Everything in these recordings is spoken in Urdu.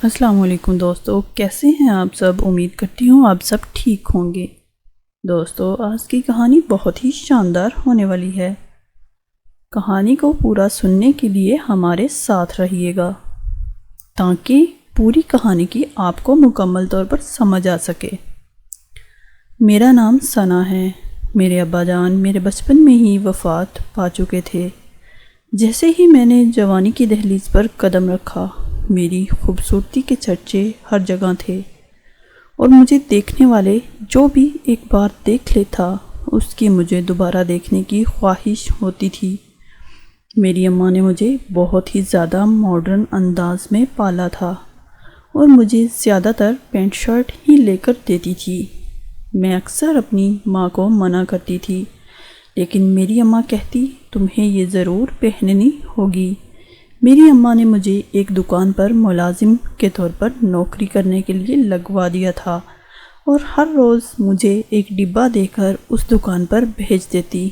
السلام علیکم دوستو، کیسے ہیں آپ سب؟ امید کرتی ہوں آپ سب ٹھیک ہوں گے۔ دوستو، آج کی کہانی بہت ہی شاندار ہونے والی ہے۔ کہانی کو پورا سننے کے لیے ہمارے ساتھ رہیے گا تاکہ پوری کہانی کی آپ کو مکمل طور پر سمجھ آ سکے۔ میرا نام ثنا ہے۔ میرے ابا جان میرے بچپن میں ہی وفات پا چکے تھے۔ جیسے ہی میں نے جوانی کی دہلیز پر قدم رکھا، میری خوبصورتی کے چرچے ہر جگہ تھے، اور مجھے دیکھنے والے جو بھی ایک بار دیکھ لیتا اس کی مجھے دوبارہ دیکھنے کی خواہش ہوتی تھی۔ میری اماں نے مجھے بہت ہی زیادہ ماڈرن انداز میں پالا تھا اور مجھے زیادہ تر پینٹ شرٹ ہی لے کر دیتی تھی۔ میں اکثر اپنی ماں کو منع کرتی تھی، لیکن میری اماں کہتی تمہیں یہ ضرور پہننی ہوگی۔ میری اماں نے مجھے ایک دکان پر ملازم کے طور پر نوکری کرنے کے لیے لگوا دیا تھا، اور ہر روز مجھے ایک ڈبہ دے کر اس دکان پر بھیج دیتی۔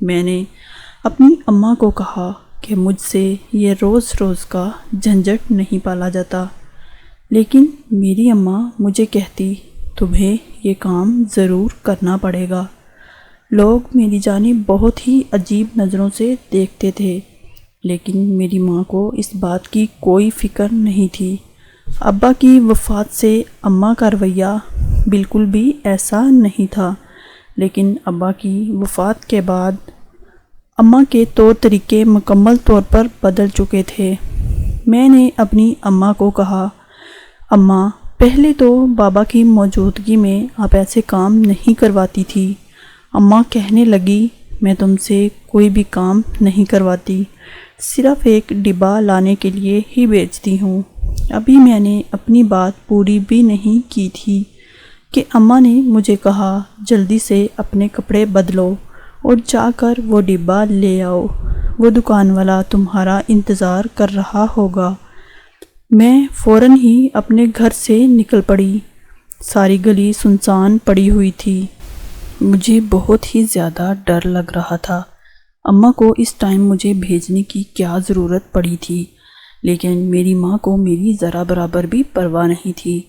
میں نے اپنی اماں کو کہا کہ مجھ سے یہ روز روز کا جھنجٹ نہیں پالا جاتا، لیکن میری اماں مجھے کہتی تمہیں یہ کام ضرور کرنا پڑے گا۔ لوگ میری جانب بہت ہی عجیب نظروں سے دیکھتے تھے، لیکن میری ماں کو اس بات کی کوئی فکر نہیں تھی۔ ابا کی وفات سے اماں کا رویہ بالکل بھی ایسا نہیں تھا، لیکن ابا کی وفات کے بعد اماں کے طور طریقے مکمل طور پر بدل چکے تھے۔ میں نے اپنی اماں کو کہا، اماں، پہلے تو بابا کی موجودگی میں آپ ایسے کام نہیں کرواتی تھی۔ اماں کہنے لگی، میں تم سے کوئی بھی کام نہیں کرواتی، صرف ایک ڈبہ لانے کے لیے ہی بھیجتی ہوں۔ ابھی میں نے اپنی بات پوری بھی نہیں کی تھی کہ اماں نے مجھے کہا، جلدی سے اپنے کپڑے بدلو اور جا کر وہ ڈبہ لے آؤ، وہ دکان والا تمہارا انتظار کر رہا ہوگا۔ میں فوراً ہی اپنے گھر سے نکل پڑی۔ ساری گلی سنسان پڑی ہوئی تھی۔ مجھے بہت ہی زیادہ ڈر لگ رہا تھا۔ اماں کو اس ٹائم مجھے بھیجنے کی کیا ضرورت پڑی تھی، لیکن میری ماں کو میری ذرا برابر بھی پرواہ نہیں تھی۔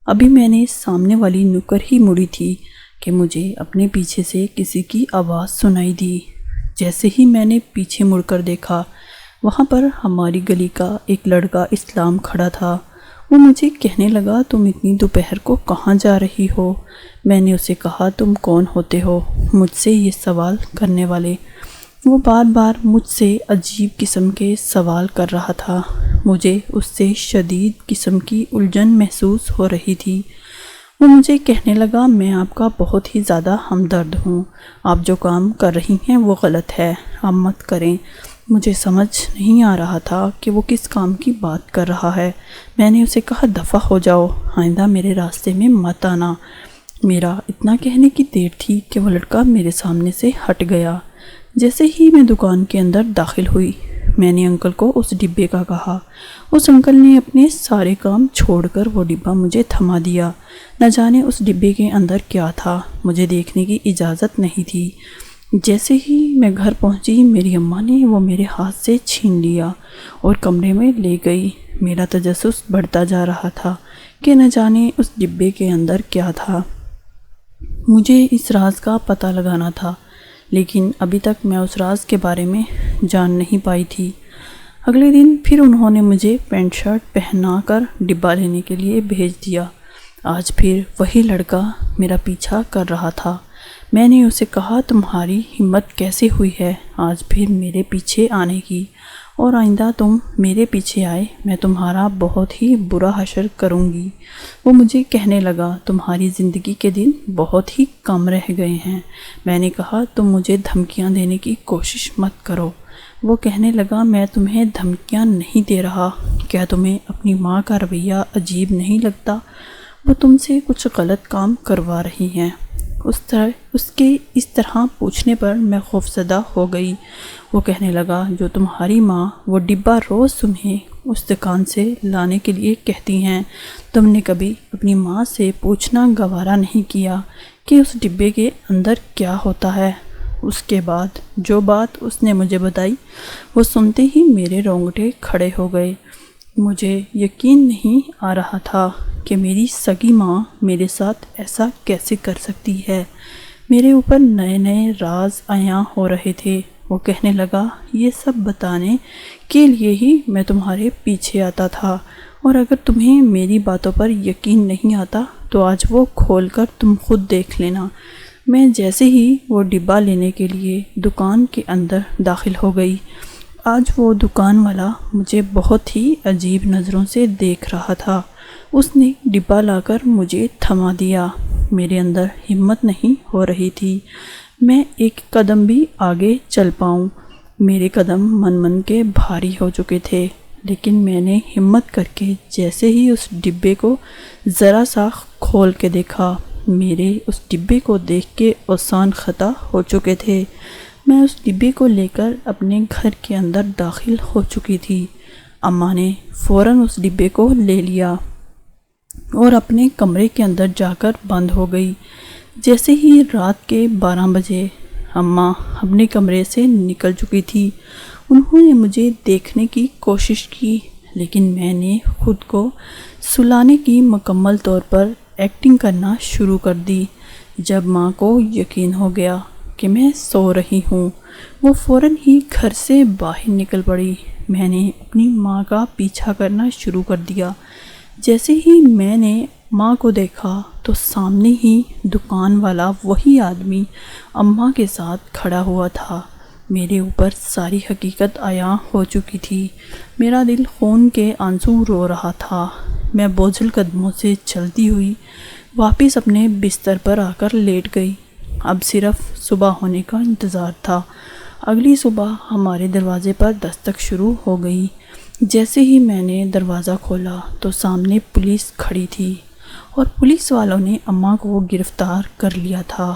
ابھی میں نے سامنے والی نکر ہی مڑی تھی کہ مجھے اپنے پیچھے سے کسی کی آواز سنائی دی۔ جیسے ہی میں نے پیچھے مڑ کر دیکھا، وہاں پر ہماری گلی کا ایک لڑکا اسلام کھڑا تھا۔ وہ مجھے کہنے لگا، تم اتنی دوپہر کو کہاں جا رہی ہو؟ میں نے اسے کہا، تم کون ہوتے ہو مجھ سے یہ سوال کرنے والے؟ وہ بار بار مجھ سے عجیب قسم کے سوال کر رہا تھا۔ مجھے اس سے شدید قسم کی الجھن محسوس ہو رہی تھی۔ وہ مجھے کہنے لگا، میں آپ کا بہت ہی زیادہ ہمدرد ہوں، آپ جو کام کر رہی ہیں وہ غلط ہے، آپ مت کریں۔ مجھے سمجھ نہیں آ رہا تھا کہ وہ کس کام کی بات کر رہا ہے۔ میں نے اسے کہا، دفع ہو جاؤ، آئندہ میرے راستے میں مت آنا۔ میرا اتنا کہنے کی دیر تھی کہ وہ لڑکا میرے سامنے سے ہٹ گیا۔ جیسے ہی میں دکان کے اندر داخل ہوئی، میں نے انکل کو اس ڈبے کا کہا۔ اس انکل نے اپنے سارے کام چھوڑ کر وہ ڈبہ مجھے تھما دیا۔ نہ جانے اس ڈبے کے اندر کیا تھا، مجھے دیکھنے کی اجازت نہیں تھی۔ جیسے ہی میں گھر پہنچی، میری اماں نے وہ میرے ہاتھ سے چھین لیا اور کمرے میں لے گئی۔ میرا تجسس بڑھتا جا رہا تھا کہ نہ جانے اس ڈبے کے اندر کیا تھا۔ مجھے اس راز کا پتہ لگانا تھا، لیکن ابھی تک میں اس راز کے بارے میں جان نہیں پائی تھی۔ اگلے دن پھر انہوں نے مجھے پینٹ شرٹ پہنا کر ڈبہ لینے کے لیے بھیج دیا۔ آج پھر وہی لڑکا میرا پیچھا کر رہا تھا۔ میں نے اسے کہا، تمہاری ہمت کیسے ہوئی ہے آج پھر میرے پیچھے آنے کی، اور آئندہ تم میرے پیچھے آئے میں تمہارا بہت ہی برا حشر کروں گی۔ وہ مجھے کہنے لگا، تمہاری زندگی کے دن بہت ہی کم رہ گئے ہیں۔ میں نے کہا، تم مجھے دھمکیاں دینے کی کوشش مت کرو۔ وہ کہنے لگا، میں تمہیں دھمکیاں نہیں دے رہا، کیا تمہیں اپنی ماں کا رویہ عجیب نہیں لگتا؟ وہ تم سے کچھ غلط کام کروا رہی ہیں۔ اس کے اس طرح پوچھنے پر میں خوفزدہ ہو گئی۔ وہ کہنے لگا، جو تمہاری ماں وہ ڈبہ روز تمہیں اس دکان سے لانے کے لیے کہتی ہیں، تم نے کبھی اپنی ماں سے پوچھنا گوارا نہیں کیا کہ اس ڈبے کے اندر کیا ہوتا ہے؟ اس کے بعد جو بات اس نے مجھے بتائی، وہ سنتے ہی میرے رونگٹے کھڑے ہو گئے۔ مجھے یقین نہیں آ رہا تھا کہ میری سگی ماں میرے ساتھ ایسا کیسے کر سکتی ہے۔ میرے اوپر نئے نئے راز عیاں ہو رہے تھے۔ وہ کہنے لگا، یہ سب بتانے کے لیے ہی میں تمہارے پیچھے آتا تھا، اور اگر تمہیں میری باتوں پر یقین نہیں آتا تو آج وہ کھول کر تم خود دیکھ لینا۔ میں جیسے ہی وہ ڈبہ لینے کے لیے دکان کے اندر داخل ہو گئی، آج وہ دکان والا مجھے بہت ہی عجیب نظروں سے دیکھ رہا تھا۔ اس نے ڈبہ لا کر مجھے تھما دیا۔ میرے اندر ہمت نہیں ہو رہی تھی میں ایک قدم بھی آگے چل پاؤں۔ میرے قدم من کے بھاری ہو چکے تھے، لیکن میں نے ہمت کر کے جیسے ہی اس ڈبے کو ذرا سا کھول کے دیکھا، میرے اس ڈبے کو دیکھ کے اوزان خطا ہو چکے تھے۔ میں اس ڈبے کو لے کر اپنے گھر کے اندر داخل ہو چکی تھی۔ اماں نے فوراً اس ڈبے کو لے لیا اور اپنے کمرے کے اندر جا کر بند ہو گئی۔ جیسے ہی رات کے 12 بجے اماں اپنے کمرے سے نکل چکی تھی، انہوں نے مجھے دیکھنے کی کوشش کی، لیکن میں نے خود کو سلانے کی مکمل طور پر ایکٹنگ کرنا شروع کر دی۔ جب ماں کو یقین ہو گیا کہ میں سو رہی ہوں، وہ فوراً ہی گھر سے باہر نکل پڑی۔ میں نے اپنی ماں کا پیچھا کرنا شروع کر دیا۔ جیسے ہی میں نے ماں کو دیکھا تو سامنے ہی دکان والا وہی آدمی اماں کے ساتھ کھڑا ہوا تھا۔ میرے اوپر ساری حقیقت عیاں ہو چکی تھی۔ میرا دل خون کے آنسو رو رہا تھا۔ میں بوجھل قدموں سے چلتی ہوئی واپس اپنے بستر پر آ کر لیٹ گئی۔ اب صرف صبح ہونے کا انتظار تھا۔ اگلی صبح ہمارے دروازے پر دستک شروع ہو گئی۔ جیسے ہی میں نے دروازہ کھولا تو سامنے پولیس کھڑی تھی، اور پولیس والوں نے اماں کو گرفتار کر لیا تھا،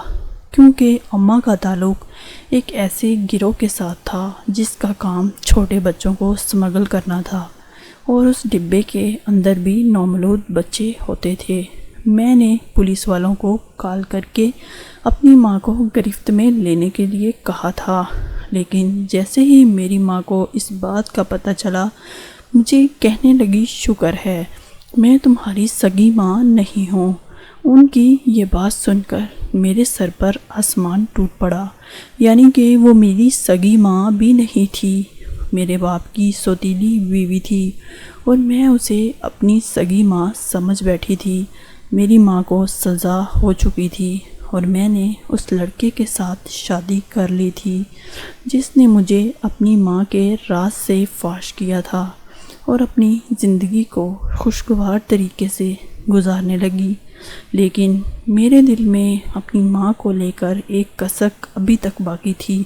کیونکہ اماں کا تعلق ایک ایسے گروہ کے ساتھ تھا جس کا کام چھوٹے بچوں کو اسمگل کرنا تھا، اور اس ڈبے کے اندر بھی نومولود بچے ہوتے تھے۔ میں نے پولیس والوں کو کال کر کے اپنی ماں کو گرفت میں لینے کے لیے کہا تھا، لیکن جیسے ہی میری ماں کو اس بات کا پتہ چلا، مجھے کہنے لگی، شکر ہے میں تمہاری سگی ماں نہیں ہوں۔ ان کی یہ بات سن کر میرے سر پر آسمان ٹوٹ پڑا، یعنی کہ وہ میری سگی ماں بھی نہیں تھی، میرے باپ کی سوتیلی بیوی تھی، اور میں اسے اپنی سگی ماں سمجھ بیٹھی تھی۔ میری ماں کو سزا ہو چکی تھی، اور میں نے اس لڑکے کے ساتھ شادی کر لی تھی جس نے مجھے اپنی ماں کے راز سے فاش کیا تھا، اور اپنی زندگی کو خوشگوار طریقے سے گزارنے لگی۔ لیکن میرے دل میں اپنی ماں کو لے کر ایک کسک ابھی تک باقی تھی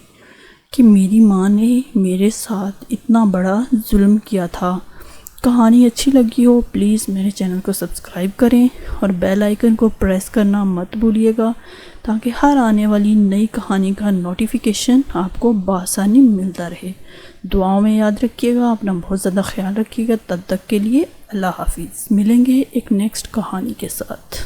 کہ میری ماں نے میرے ساتھ اتنا بڑا ظلم کیا تھا۔ کہانی اچھی لگی ہو پلیز میرے چینل کو سبسکرائب کریں، اور بیل آئیکن کو پریس کرنا مت بھولیے گا، تاکہ ہر آنے والی نئی کہانی کا نوٹیفیکیشن آپ کو بآسانی ملتا رہے۔ دعاؤں میں یاد رکھیے گا، اپنا بہت زیادہ خیال رکھیے گا۔ تب تک کے لیے اللہ حافظ، ملیں گے ایک نیکسٹ کہانی کے ساتھ۔